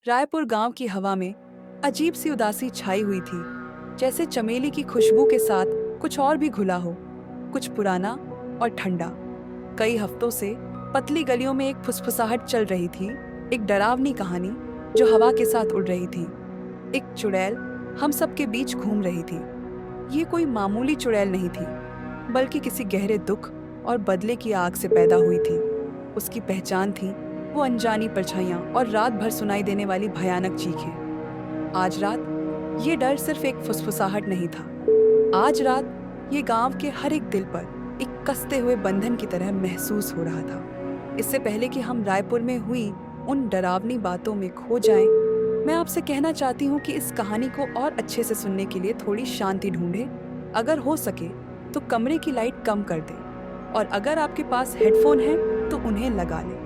रायपुर गांव की हवा में अजीब सी उदासी छाई हुई थी, जैसे चमेली की खुशबू के साथ कुछ और भी घुला हो, कुछ पुराना और ठंडा। कई हफ्तों से पतली गलियों में एक फुसफुसाहट चल रही थी, एक डरावनी कहानी जो हवा के साथ उड़ रही थी। एक चुड़ैल हम सबके बीच घूम रही थी। ये कोई मामूली चुड़ैल नहीं थी, बल्कि किसी गहरे दुख और बदले की आग से पैदा हुई थी। उसकी पहचान थी वो अनजानी परछाइयां और रात भर सुनाई देने वाली भयानक चीखें। आज रात ये डर सिर्फ एक फुसफुसाहट नहीं था। आज रात ये गांव के हर एक दिल पर एक कसते हुए बंधन की तरह महसूस हो रहा था। इससे पहले कि हम रायपुर में हुई उन डरावनी बातों में खो जाएं, मैं आपसे कहना चाहती हूँ कि इस कहानी को और अच्छे से सुनने के लिए थोड़ी शांति ढूंढें। अगर हो सके तो कमरे की लाइट कम कर दें, और अगर आपके पास हेडफोन है तो उन्हें लगा लें।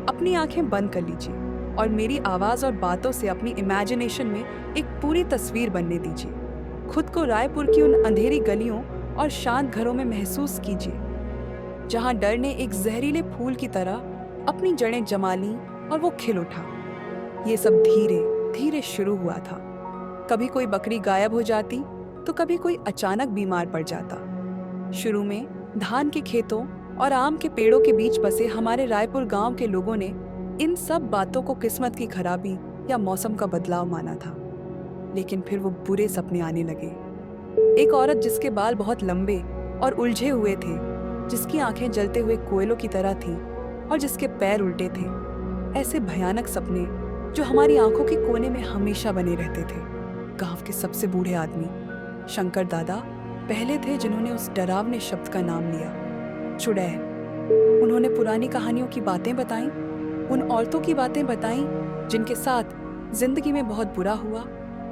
अपनी आंखें बंद कर लीजिए और मेरी आवाज़ और बातों से अपनी इमेजिनेशन में एक पूरी तस्वीर बनने दीजिए। खुद को रायपुर की उन अंधेरी गलियों और शांत घरों में महसूस कीजिए, जहां डर ने एक जहरीले फूल की तरह अपनी जड़ें जमा लीं और वो खिल उठा। ये सब धीरे धीरे शुरू हुआ था। कभी कोई बकरी गायब हो जाती तो कभी कोई अचानक बीमार पड़ जाता। शुरू में धान के खेतों और आम के पेड़ों के बीच बसे हमारे रायपुर गांव के लोगों ने इन सब बातों को किस्मत की खराबी या मौसम का बदलाव माना था। लेकिन फिर वो बुरे सपने आने लगे। एक औरत जिसके बाल बहुत लंबे और उलझे हुए थे, जिसकी आंखें जलते हुए कोयलों की तरह थीं और जिसके पैर उल्टे थे। ऐसे भयानक सपने जो हमारी आंखों के कोने में हमेशा बने रहते थे। गांव के सबसे बूढ़े आदमी शंकर दादा पहले थे जिन्होंने उस डरावने शब्द का नाम लिया, चुड़ैल। उन्होंने पुरानी कहानियों की बातें बताईं, उन औरतों की बातें बताईं जिनके साथ जिंदगी में बहुत बुरा हुआ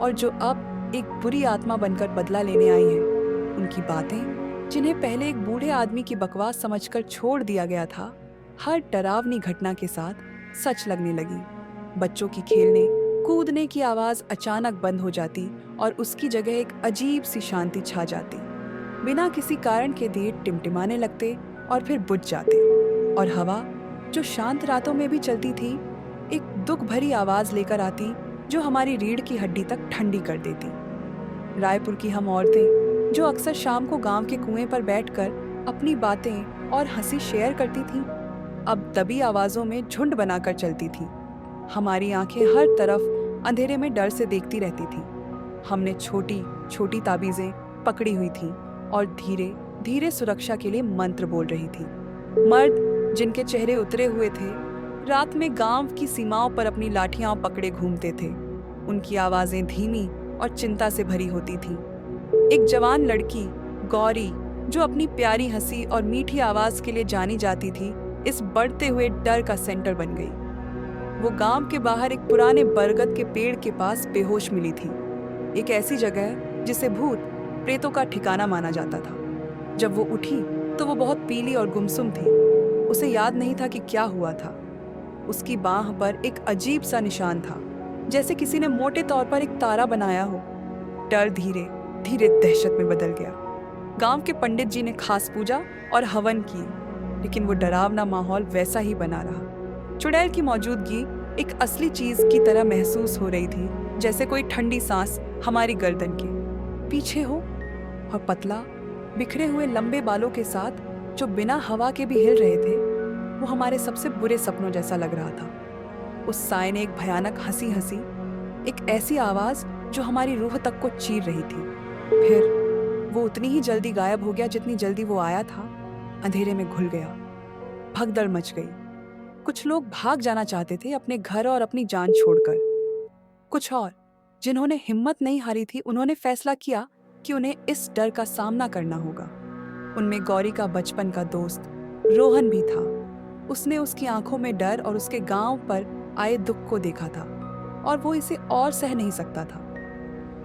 और जो अब एक बुरी आत्मा बनकर बदला लेने आई हैं। उनकी बातें, जिन्हें पहले एक बूढ़े आदमी की बकवास समझकर छोड़ दिया गया था, हर डरावनी घटना के साथ सच लगने लगी। बच्चों की खेलने कूदने की आवाज अचानक बंद हो जाती और उसकी जगह एक अजीब सी शांति छा जाती। बिना किसी कारण के दिए टिमटिमाने लगते और फिर बुझ जाते, और हवा जो शांत रातों में भी चलती थी, एक दुख भरी आवाज लेकर आती जो हमारी रीढ़ की हड्डी तक ठंडी कर देती। रायपुर की हम औरतें जो अक्सर शाम को गांव के कुएं पर बैठकर अपनी बातें और हंसी शेयर करती थीं, अब दबी आवाजों में झुंड बनाकर चलती थीं। हमारी आंखें हर तरफ अंधेरे में डर से देखती रहती थीं। हमने छोटी छोटी ताबीजें पकड़ी हुई थीं और धीरे धीरे सुरक्षा के लिए मंत्र बोल रही थी। मर्द जिनके चेहरे उतरे हुए थे, रात में गांव की सीमाओं पर अपनी लाठियां पकड़े घूमते थे। उनकी आवाजें धीमी और चिंता से भरी होती थीं। एक जवान लड़की गौरी, जो अपनी प्यारी हंसी और मीठी आवाज के लिए जानी जाती थी, इस बढ़ते हुए डर का सेंटर बन गई। वो गांव के बाहर एक पुराने बरगद के पेड़ के पास बेहोश मिली थी, एक ऐसी जगह जिसे भूत प्रेतों का ठिकाना माना जाता था। जब वो उठी तो वो बहुत पीली और गुमसुम थी। उसे याद नहीं था कि क्या हुआ था। उसकी बांह पर एक अजीब सा निशान था, जैसे किसी ने मोटे तौर पर एक तारा बनाया हो। डर धीरे धीरे दहशत में बदल गया। गांव के पंडित जी ने खास पूजा और हवन की, लेकिन वो डरावना माहौल वैसा ही बना रहा। चुड़ैल की मौजूदगी एक असली चीज की तरह महसूस हो रही थी, जैसे कोई ठंडी सांस हमारी गर्दन के पीछे हो, और पतला बिखरे हुए लंबे बालों के साथ जो बिना हवा के भी हिल रहे थे, वो हमारे सबसे बुरे सपनों जैसा लग रहा था। उस साए ने एक भयानक हंसी हंसी, एक ऐसी आवाज जो हमारी रूह तक को चीर रही थी। फिर वो उतनी ही जल्दी गायब हो गया जितनी जल्दी वो आया था। अंधेरे में घुल गया, भगदड़ मच गई। कुछ लोग भाग जाना चाहते थे, अपने घर और अपनी जान छोड़कर। कुछ और जिन्होंने हिम्मत नहीं हारी थी, उन्होंने फैसला किया कि उन्हें इस डर का सामना करना होगा। उनमें गौरी का बचपन का दोस्त रोहन भी था। उसने उसकी आंखों में डर और उसके गांव पर आए दुख को देखा था, और वो इसे और सह नहीं सकता था।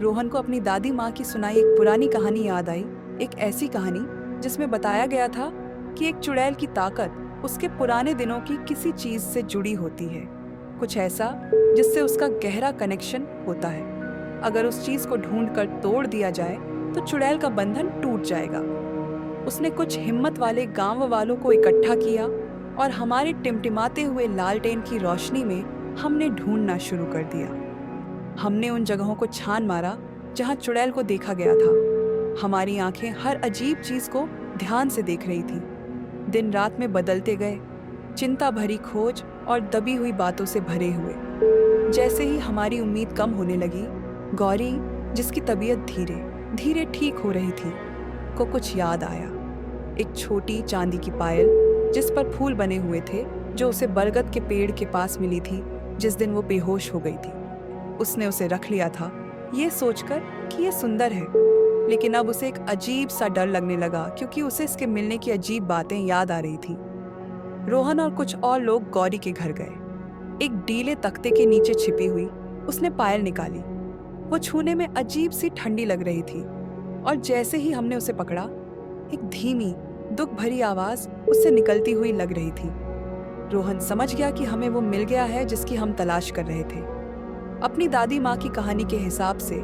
रोहन को अपनी दादी माँ की सुनाई एक पुरानी कहानी याद आई, एक ऐसी कहानी जिसमें बताया गया था कि एक चुड़ैल की ताकत उसके पुराने दिनों की किसी चीज से जुड़ी होती है, कुछ ऐसा जिससे उसका गहरा कनेक्शन होता है। अगर उस चीज को ढूंढकर तोड़ दिया जाए तो चुड़ैल का बंधन टूट जाएगा। उसने कुछ हिम्मत वाले गांव वालों को इकट्ठा किया और हमारे टिमटिमाते हुए लालटेन की रोशनी में हमने ढूंढना शुरू कर दिया। हमने उन जगहों को छान मारा जहां चुड़ैल को देखा गया था। हमारी आंखें हर अजीब चीज को ध्यान से देख रही थी। दिन रात में बदलते गए, चिंता भरी खोज और दबी हुई बातों से भरे हुए। जैसे ही हमारी उम्मीद कम होने लगी, गौरी, जिसकी तबीयत धीरे धीरे ठीक हो रही थी, को कुछ याद आया। एक छोटी चांदी की पायल जिस पर फूल बने हुए थे, जो उसे बरगद के पेड़ के पास मिली थी जिस दिन वो बेहोश हो गई थी। उसने उसे रख लिया था, ये सोचकर कि ये सुंदर है, लेकिन अब उसे एक अजीब सा डर लगने लगा क्योंकि उसे इसके मिलने की अजीब बातें याद आ रही थी। रोहन और कुछ और लोग गौरी के घर गए। एक डीले तख्ते के नीचे छिपी हुई उसने पायल निकाली। वो छूने में अजीब सी ठंडी लग रही थी और जैसे ही हमने उसे पकड़ा, एक धीमी दुख भरी आवाज उससे निकलती हुई लग रही थी। रोहन समझ गया कि हमें वो मिल गया है जिसकी हम तलाश कर रहे थे। अपनी दादी माँ की कहानी के हिसाब से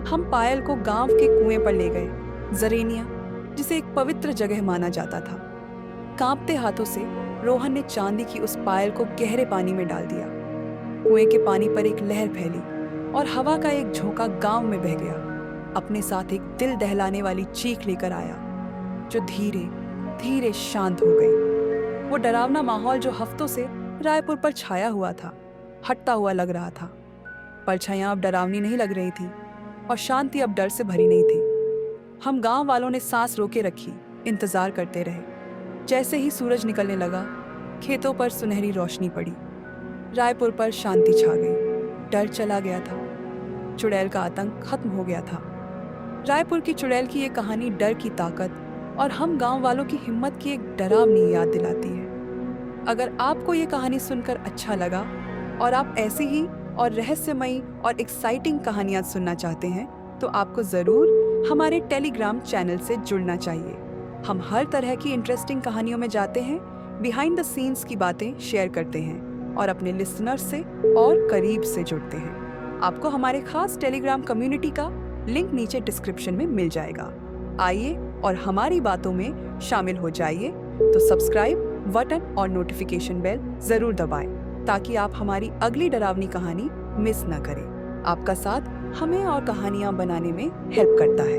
हम पायल को गांव के कुएं पर ले गए, जरेनिया, जिसे एक पवित्र जगह माना जाता था। कांपते हाथों से रोहन ने चांदी की उस पायल को गहरे पानी में डाल दिया। कुएं के पानी पर एक लहर फैली और हवा का एक झोंका गांव में बह गया। अपने साथ एक दिल दहलाने वाली चीख लेकर आया, जो धीरे धीरे शांत हो गई। वो डरावना माहौल जो हफ्तों से रायपुर पर छाया हुआ था, हटता हुआ लग रहा था। परछाइयां अब डरावनी नहीं लग रही थी और शांति अब डर से भरी नहीं थी। हम गांव वालों ने सांस रोके रखी, इंतजार करते रहे। जैसे ही सूरज निकलने लगा, खेतों पर सुनहरी रोशनी पड़ी। रायपुर पर शांति छा गई। डर चला गया था। चुड़ैल का आतंक खत्म हो गया था। रायपुर की चुड़ैल की ये कहानी डर की ताकत और हम गांव वालों की हिम्मत की एक डरावनी याद दिलाती है। अगर आपको ये कहानी सुनकर अच्छा लगा और आप ऐसी ही और रहस्यमयी और एक्साइटिंग कहानियां सुनना चाहते हैं, तो आपको ज़रूर हमारे टेलीग्राम चैनल से जुड़ना चाहिए। हम हर तरह की इंटरेस्टिंग कहानियों में जाते हैं, बिहाइंड द सीन्स की बातें शेयर करते हैं और अपने लिसनर्स से और करीब से जुड़ते हैं। आपको हमारे खास टेलीग्राम कम्युनिटी का लिंक नीचे डिस्क्रिप्शन में मिल जाएगा। आइए और हमारी बातों में शामिल हो जाइए। तो सब्सक्राइब बटन और नोटिफिकेशन बेल जरूर दबाएं ताकि आप हमारी अगली डरावनी कहानी मिस न करें। आपका साथ हमें और कहानियां बनाने में हेल्प करता है।